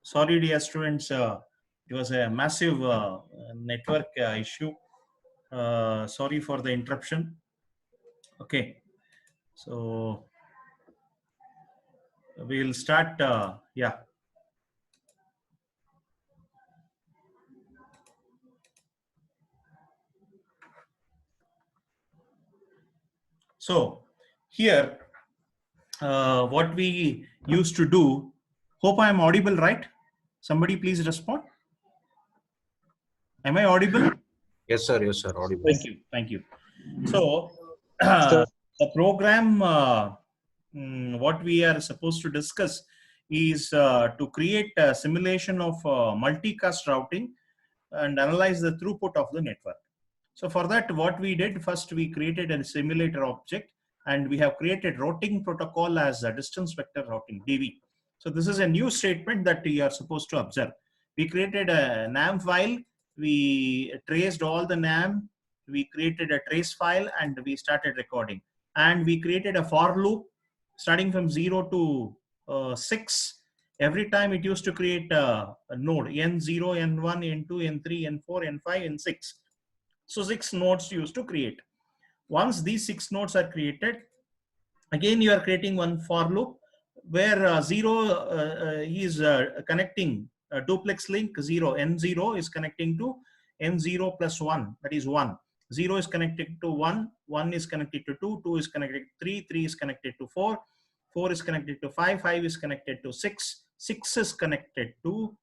sorry, dear students. It was a massive network issue. Sorry for the interruption. Okay, so we'll start. Yeah. So here, what we used to do. Hope I am audible, right? Somebody please respond. Am I audible? Yes, sir. Yes, sir. Audible. Thank you. Thank you. So the program, what we are supposed to discuss is to create a simulation of multicast routing and analyze the throughput of the network. So for that, what we did first, we created a simulator object, and we have created routing protocol as a distance vector routing (DV). So this is a new statement that you are supposed to observe. We created a NAM file. We traced all the NAM. We created a trace file, and we started recording. And we created a for loop starting from 0 to 6. Every time it used to create a node N0, N1, N2, N3, N4, N5, N6. So 6 nodes used to create. Once these 6 nodes are created, again you are creating one for loop where 0 is connecting a duplex link. N0 is connecting to N0 plus 1, that is 1. 0 is connected to 1, 1 is connected to 2, 2 is connected to 3, 3 is connected to 4, 4 is connected to 5, 5 is connected to 6, 6 is connected to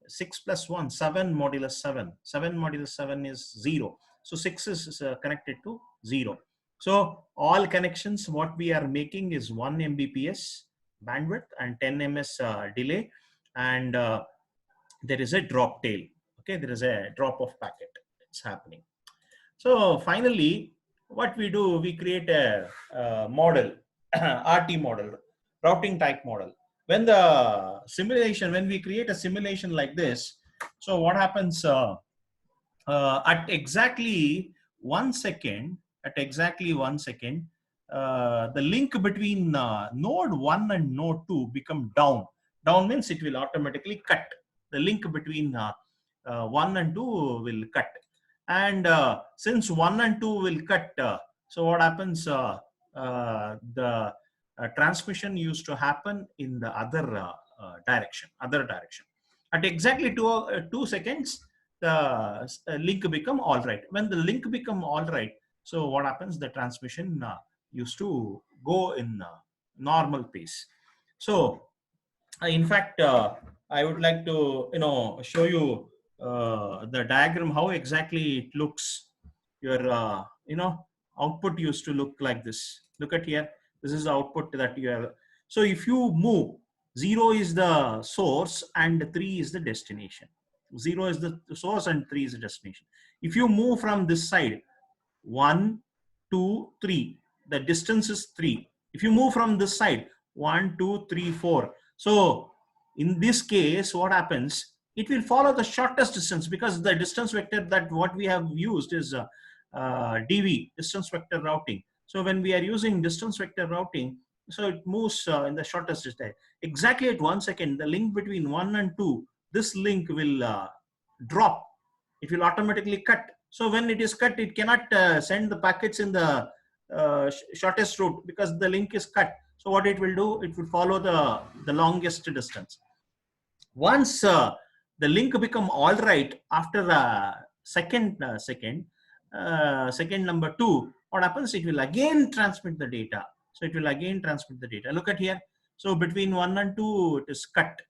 6 plus 1, 7 modulus 7. 7 modulus 7 is 0. So 6 is connected to 0. So all connections, what we are making is 1 Mbps bandwidth and 10 ms delay, and there is a drop tail. Okay, there is a drop of packet. It's happening. So finally, what we do, we create a model, RT model, routing type model. When the simulation, when we create a simulation like this, so what happens at exactly 1 second, the link between node 1 and node 2 become down. Down means it will automatically cut. The link between 1 and 2 will cut. And since 1 and 2 will cut, so what happens, the transmission used to happen in the other direction. At exactly 2 seconds, the link become all right. When the link become all right, so what happens, the transmission used to go in normal pace. So in fact, I would like to show you the diagram, how exactly it looks. Your output used to look like this. Look at here, this is the output that you have. So if you move, 0 is the source and 3 is the destination. 0 is the source and 3 is the destination. If you move from this side, 1, 2, 3, the distance is 3. If you move from this side, 1, 2, 3, 4. So in this case, what happens, it will follow the shortest distance, because the distance vector that what we have used is DV, distance vector routing. So when we are using distance vector routing, so it moves in the shortest distance. Exactly at 1 second, the link between 1 and 2, this link will drop. It will automatically cut. So when it is cut, it cannot send the packets in the shortest route, because the link is cut. So what it will do, it will follow the longest distance. Once the link become all right, after second number 2, what happens, it will again transmit the data. So it will again transmit the data. Look at here. So between 1 and 2, it is cut.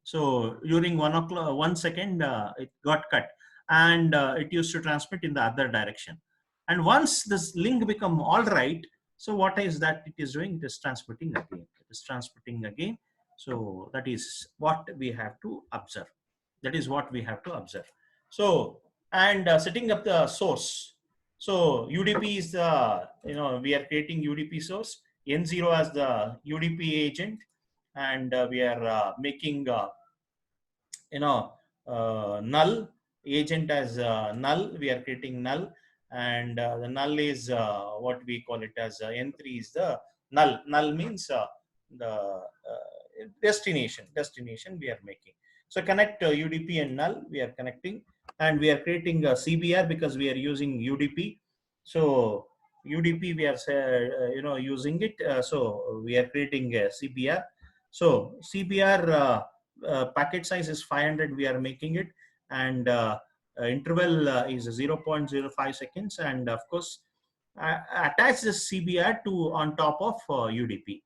So during 1 second, it got cut, and it used to transmit in the other direction. And once this link become all right, so what is that it is doing? It is transmitting again. It is transmitting again. So that is what we have to observe. That is what we have to observe. So, and setting up the source. So UDP is the, we are creating UDP source, N0 as the UDP agent, and we are making null agent as null. We are creating null, and the null is what we call it as N3 is the null. Null means destination we are making. So connect UDP and null, we are connecting, and we are creating a CBR because we are using UDP. So UDP we are using it. So we are creating a CBR. So CBR packet size is 500. We are making it, and interval is 0.05 seconds, and of course attach the CBR to on top of UDP.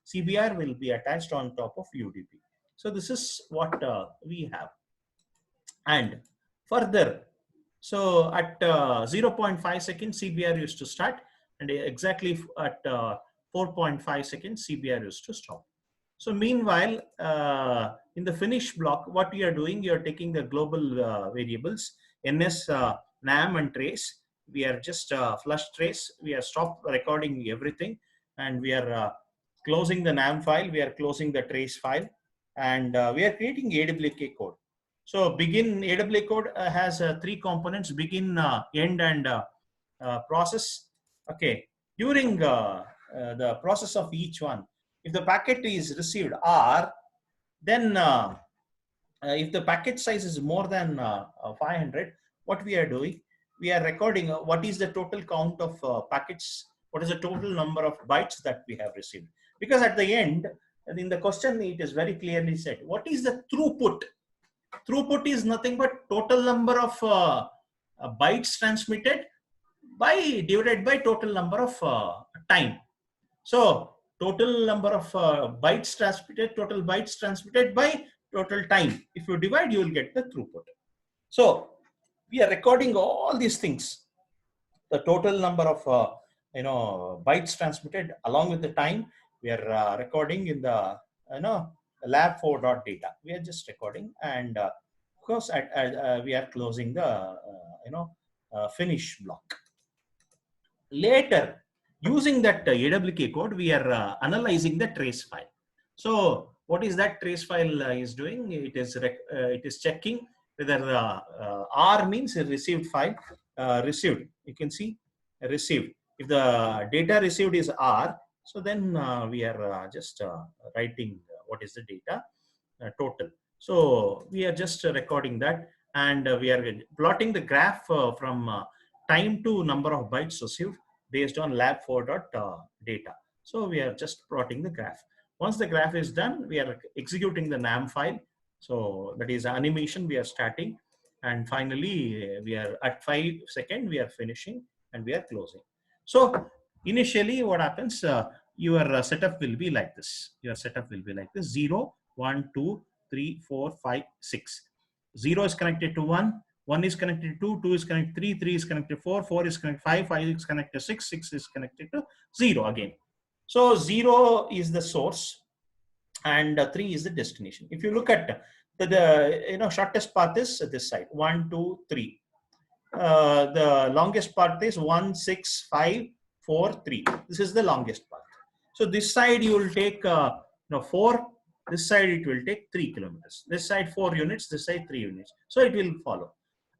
CBR will be attached on top of UDP. So this is what we have. And further, so at 0.5 seconds, CBR used to start, and exactly at 4.5 seconds, CBR used to stop. So meanwhile, in the finish block, what you are doing, you are taking the global variables, NS, NAM, and trace. We are just flush trace. We are stopped recording everything, and we are closing the NAM file. We are closing the trace file, and we are creating AWK code. So begin AWK code has three components: begin, end, and process. Okay, during the process of each one, if the packet is received R, then if the packet size is more than 500, what we are doing, we are recording what is the total count of packets, what is the total number of bytes that we have received. Because at the end, in the question, it is very clearly said, what is the throughput? Throughput is nothing but total number of bytes transmitted divided by total number of time. So total number of bytes transmitted by total time. If you divide, you will get the throughput. So we are recording all these things, the total number of bytes transmitted along with the time. We are recording in the lab4.data. We are just recording, and of course we are closing the finish block. Later, using that AWK code, we are analyzing the trace file. So what is that trace file is doing? It is checking whether R means a received file. Received, you can see received. If the data received is R, so then we are just writing what is the data total. So we are just recording that, and we are plotting the graph from time to number of bytes received based on lab4.data. So we are just plotting the graph. Once the graph is done, we are executing the NAM file. So that is animation we are starting. And finally, we are at 5 seconds, we are finishing, and we are closing. So initially what happens, your setup will be like this. Your setup will be like this: 0, 1, 2, 3, 4, 5, 6. 0 is connected to 1. 1 is connected to 2, 2 is connected to 3, 3 is connected to 4, 4 is connected to 5, 5 is connected to 6, 6 is connected to 0 again. So 0 is the source, and 3 is the destination. If you look at the shortest path is this side, 1, 2, 3. The longest path is 1, 6, 5, 4, 3. This is the longest path. So this side you will take 4. This side it will take 3 kilometers. This side 4 units. This side 3 units. So it will follow.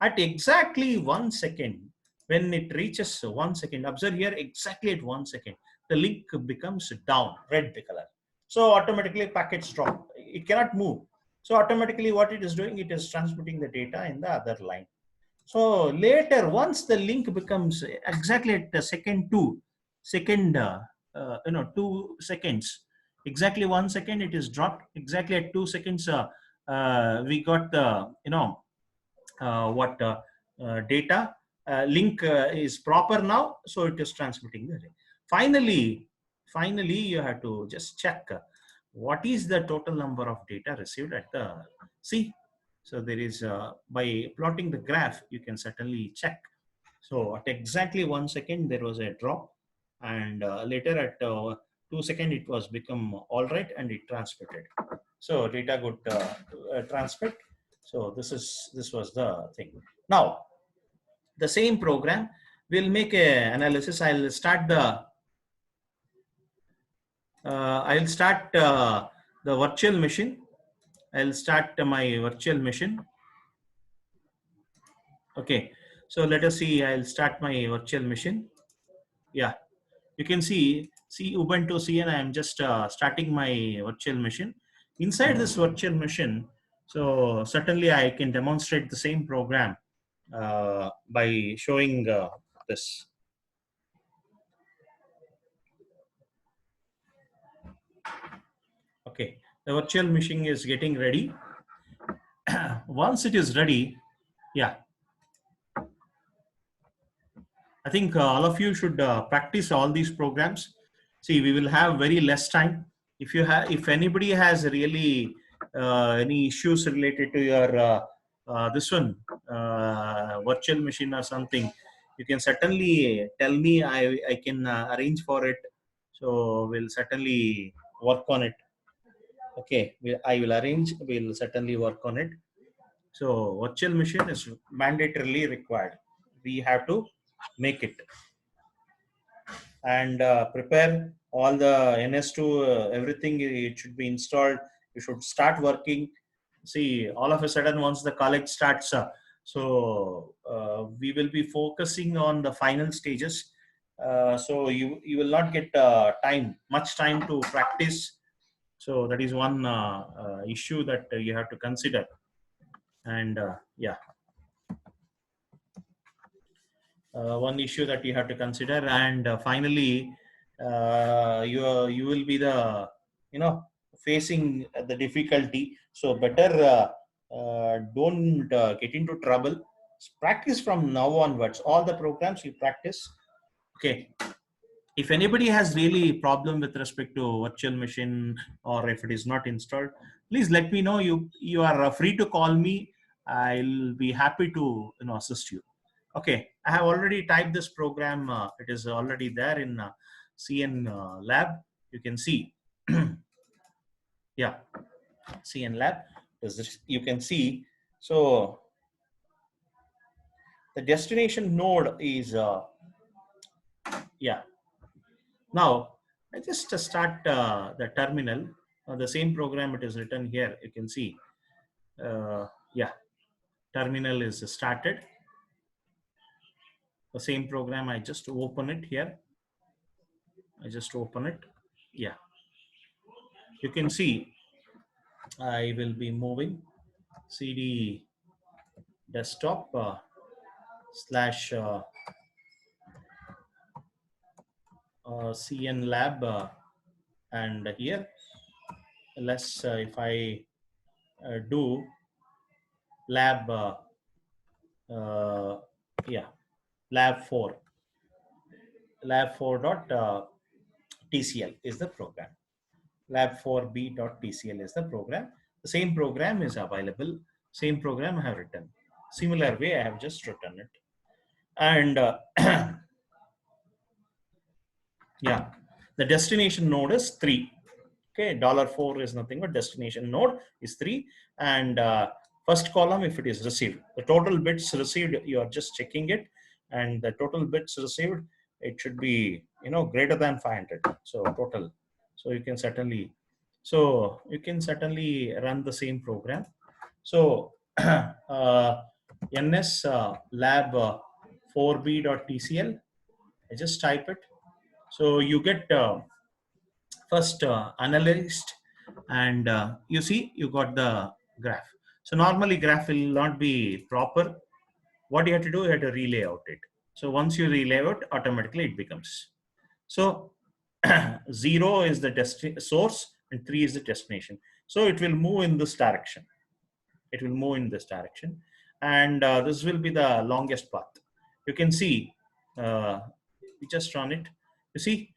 At exactly 1 second, when it reaches 1 second, observe here, exactly at 1 second, the link becomes down, red color. So automatically packets drop. It cannot move. So automatically what it is doing, it is transmitting the data in the other line. So later, once the link becomes exactly at the second 2 seconds, exactly 1 second, it is dropped. Exactly at 2 seconds, we got the data link is proper now, so it is transmitting the link. Finally you have to just check what is the total number of data received at the C. So there is by plotting the graph you can certainly check. So at exactly 1 second there was a drop, and later at 2 seconds it was become all right, and it transmitted. So data got transmit. So this was the thing. Now the same program will make a analysis. I'll start the virtual machine. I'll start my virtual machine. Okay, so let us see. I'll start my virtual machine. Yeah, you can see see Ubuntu CN. I am just starting my virtual machine. Inside this virtual machine, so certainly I can demonstrate the same program by showing this. Okay, the virtual machine is getting ready. Once it is ready, yeah, I think all of you should practice all these programs. See, we will have very less time. If anybody has really any issues related to your this one virtual machine or something, you can certainly tell me. I can arrange for it. So we'll certainly work on it. Okay, I will arrange. We'll certainly work on it. So virtual machine is mandatorily required. We have to make it and prepare all the NS2, everything. It should be installed. You should start working. See, all of a sudden, once the college starts, we will be focusing on the final stages. So you will not get much time to practice. So that is one issue that you have to consider. And yeah. One issue that you have to consider, and finally you will be the facing the difficulty. So better don't get into trouble. Practice from now onwards all the programs you practice. Okay, if anybody has really problem with respect to virtual machine, or if it is not installed, please let me know. You are free to call me. I'll be happy to assist you. Okay, I have already typed this program. It is already there in CN Lab. You can see. Yeah, CN Lab. You can see. So the destination node is yeah. Now I just start the terminal. The same program it is written here. You can see. Yeah, terminal is started. The same program. I just open it here. I just open it. Yeah, you can see. I will be moving CD desktop slash CN lab, and here let's if I do lab yeah, lab 4 dot TCL is the program. lab4b.tcl is the program. The same program is available. Same program I have written. Similar way I have just written it. And yeah, the destination node is 3. Okay, $4 is nothing but destination node is 3. And first column, if it is received, the total bits received, you are just checking it. And the total bits received, it should be greater than 500. So total. So you can certainly run the same program. So ns lab 4b.tcl. I just type it. So you get first analyzed, and you see you got the graph. So normally graph will not be proper. What you have to do, you have to relay out it. So once you relay out, automatically it becomes. So 0 is the source and 3 is the destination. So it will move in this direction. It will move in this direction, and this will be the longest path. You can see, we just run it. You see,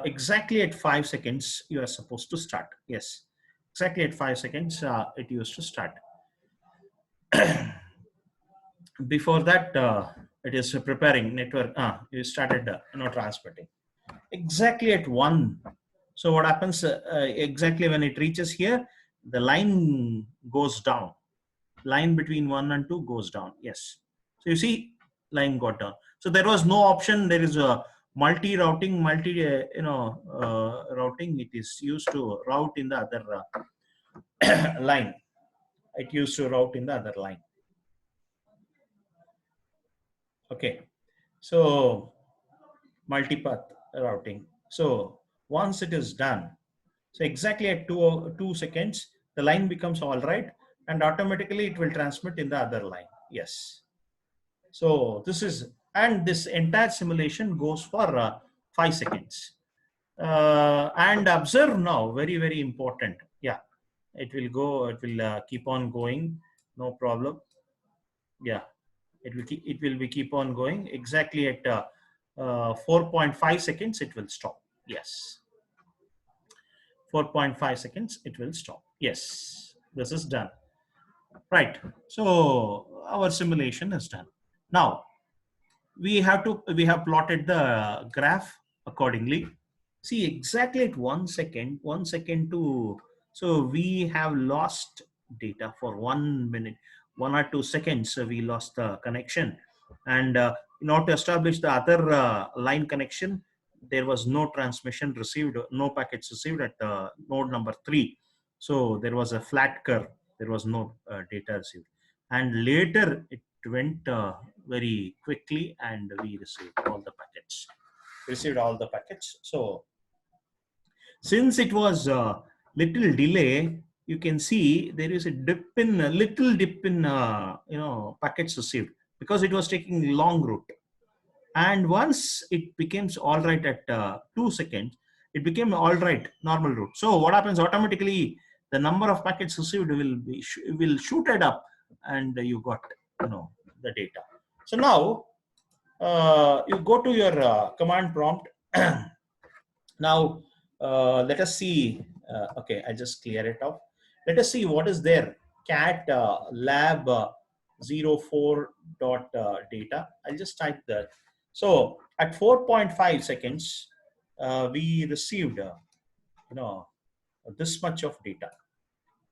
exactly at 5 seconds, you are supposed to start. Yes, exactly at 5 seconds, it used to start. Before that, it is preparing network. You started, transmitting. Exactly at 1. So what happens exactly when it reaches here, the line goes down. Line between 1 and 2 goes down. Yes. So you see, line got down. So there was no option. There is a routing. It is used to route in the other line. It used to route in the other line. Okay. So multipath routing. So once it is done, so exactly at 2 seconds, the line becomes all right, and automatically it will transmit in the other line. Yes. So this is, and this entire simulation goes for 5 seconds. And observe now, very, very important. Yeah, it will go, it will keep on going, no problem. Yeah, it will be keep on going exactly at 4.5 seconds, it will stop. Yes. 4.5 seconds, it will stop. Yes, this is done. Right. So our simulation is done. Now we have plotted the graph accordingly. See exactly at 1 second to, so we have lost data for 1 minute, 1 or 2 seconds. So we lost the connection, and in order to establish the other line connection, there was no transmission received, no packets received at node number 3. So there was a flat curve. There was no data received, and later it went very quickly, and we received all the packets. So since it was a little delay, you can see there is a little dip in packets received, because it was taking long route. And once it becomes all right at 2 seconds, it became all right normal route. So what happens, automatically the number of packets received will shoot it up, and you got the data. So now you go to your command prompt. Now let us see. Okay, I just clear it off. Let us see what is there. Cat lab 04 dot data. I'll just type that. So at 4.5 seconds, we received this much of data.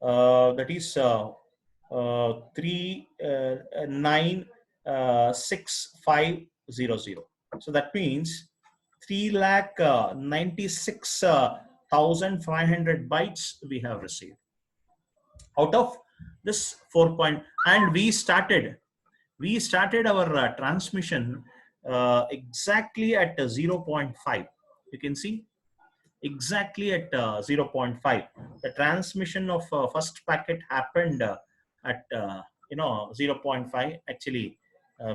That is 396,500. So that means 3,96,500 bytes we have received out of this 4 point. And we started our transmission exactly at 0.5. You can see exactly at 0.5. The transmission of first packet happened at 0.5. Actually,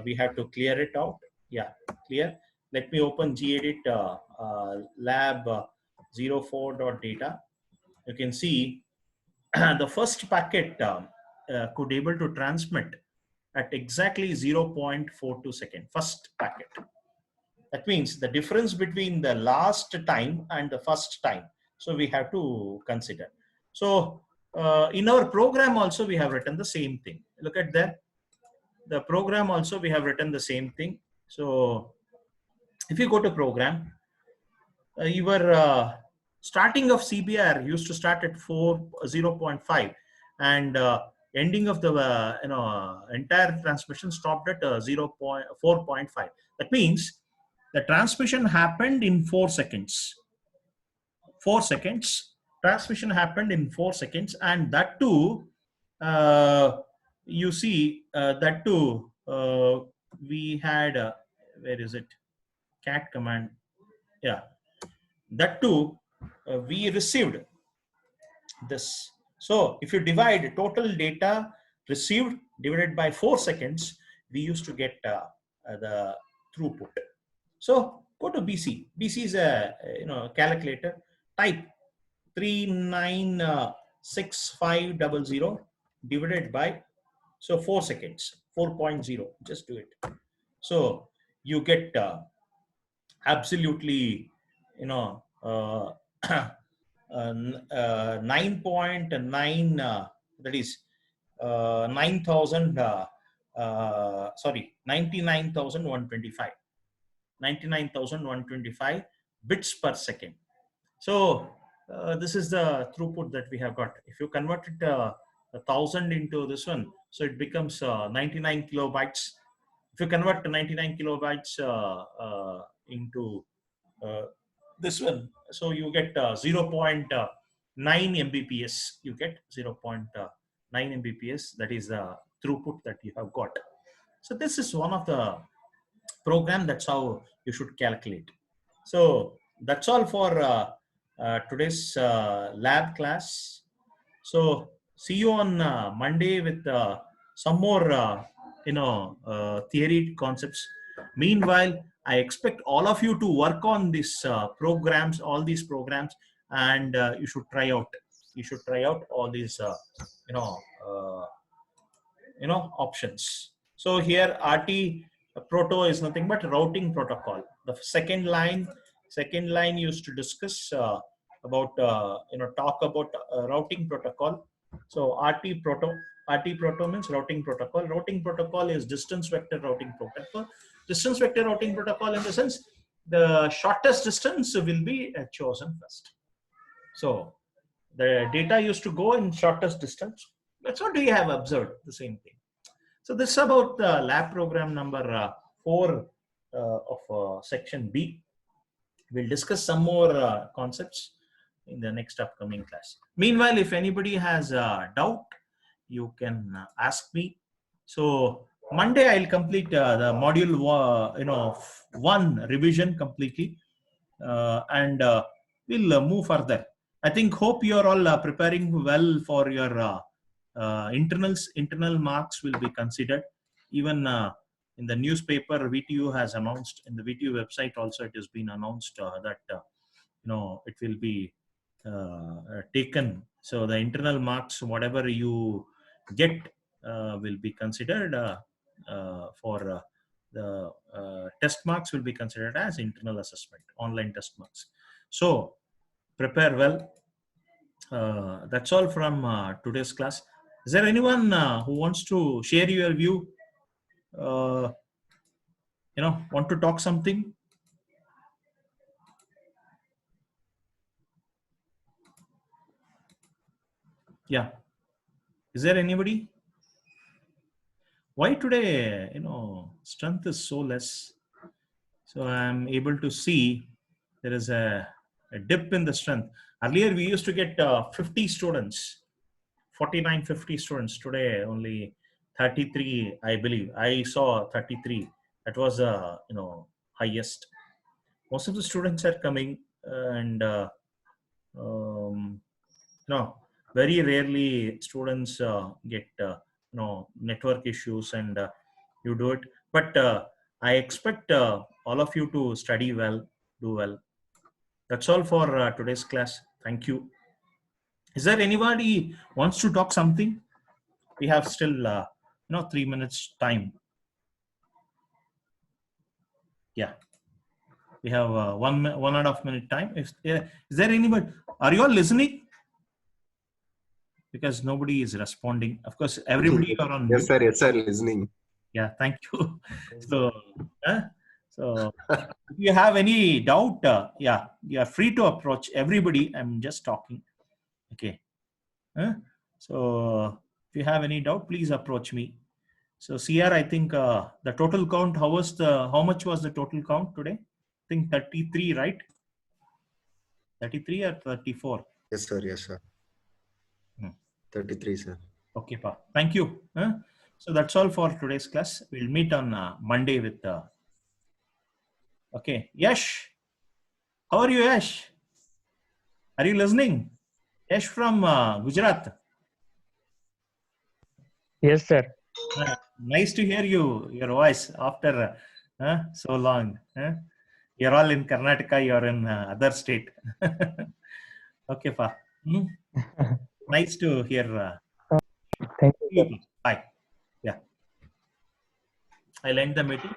we have to clear it out. Yeah, clear. Let me open gedit lab 04.data. You can see the first packet could able to transmit at exactly 0.42 second. First packet. That means the difference between the last time and the first time. So we have to consider. So in our program also we have written the same thing. Look at that. The program also we have written the same thing. So if you go to program, your starting of CBR used to start at 0.5, and ending of the entire transmission stopped at 4.5. That means the transmission happened in 4 seconds. 4 seconds. Transmission happened in 4 seconds, and that too, you see, that too, we had, where is it? Cat command. Yeah, that too, we received this. So if you divide total data received divided by 4 seconds, we used to get the throughput. So go to BC. BC is a calculator. Type 396,500 divided by 4 seconds, 4.0. Just do it. So you get absolutely 9.9. That is 9,000. 99,125. 99,125 bits per second. So this is the throughput that we have got. If you convert it 1,000 into this one, so it becomes 99 kilobytes. If you convert 99 kilobytes into this one, so you get 0.9 Mbps. You get 0.9 Mbps. That is the throughput that you have got. So this is one of the program. That's how you should calculate. So that's all for today's lab class. So see you on Monday with some more, theory concepts. Meanwhile, I expect all of you to work on these programs, all these programs, and you should try out. You should try out all these, uh, options. So here RT proto is nothing but routing protocol. The second line used to discuss about talk about routing protocol. So RT proto means routing protocol. Routing protocol is distance vector routing protocol. Distance vector routing protocol in the sense the shortest distance will be chosen first. So the data used to go in shortest distance. That's what we have observed, the same thing. So this is about the lab program number 4 of section B. We'll discuss some more concepts in the next upcoming class. Meanwhile, if anybody has a doubt, you can ask me. So Monday I'll complete the module 1 revision completely, and we'll move further. I think hope you are all preparing well for your internals. Internal marks will be considered. Even in the newspaper, VTU has announced, in the VTU website also it has been announced that it will be taken. So the internal marks, whatever you get, will be considered for the test marks will be considered as internal assessment, online test marks. So prepare well. That's all from today's class. Is there anyone who wants to share your view? Want to talk something? Yeah. Is there anybody? Why today, strength is so less? So I'm able to see there is a dip in the strength. Earlier we used to get 50 students, 49, 50 students. Today only 33, I believe. I saw 33. That was highest. Most of the students are coming, and very rarely students get network issues, and you do it. But I expect all of you to study well, do well. That's all for today's class. Thank you. Is there anybody wants to talk something? We have still 3 minutes time. Yeah, we have 1.5 minute time. Is there anybody? Are you all listening? Because nobody is responding. Of course, everybody are on mute. Yes, sir, listening. Yeah, thank you. So if you have any doubt, you are free to approach everybody. I'm just talking. Okay. So if you have any doubt, please approach me. So CR, I think the total count, how much was the total count today? I think 33, right? 33 or 34? Yes, sir. 33, sir. Okay, pa. Thank you. So that's all for today's class. We'll meet on Monday with okay. Yash, how are you, Yash? Are you listening? Yash from Gujarat. Yes, sir. Nice to hear your voice after so long. You're all in Karnataka, you're in other state. Okay, pa. Nice to hear. Thank you. Bye. Yeah. I'll end the meeting.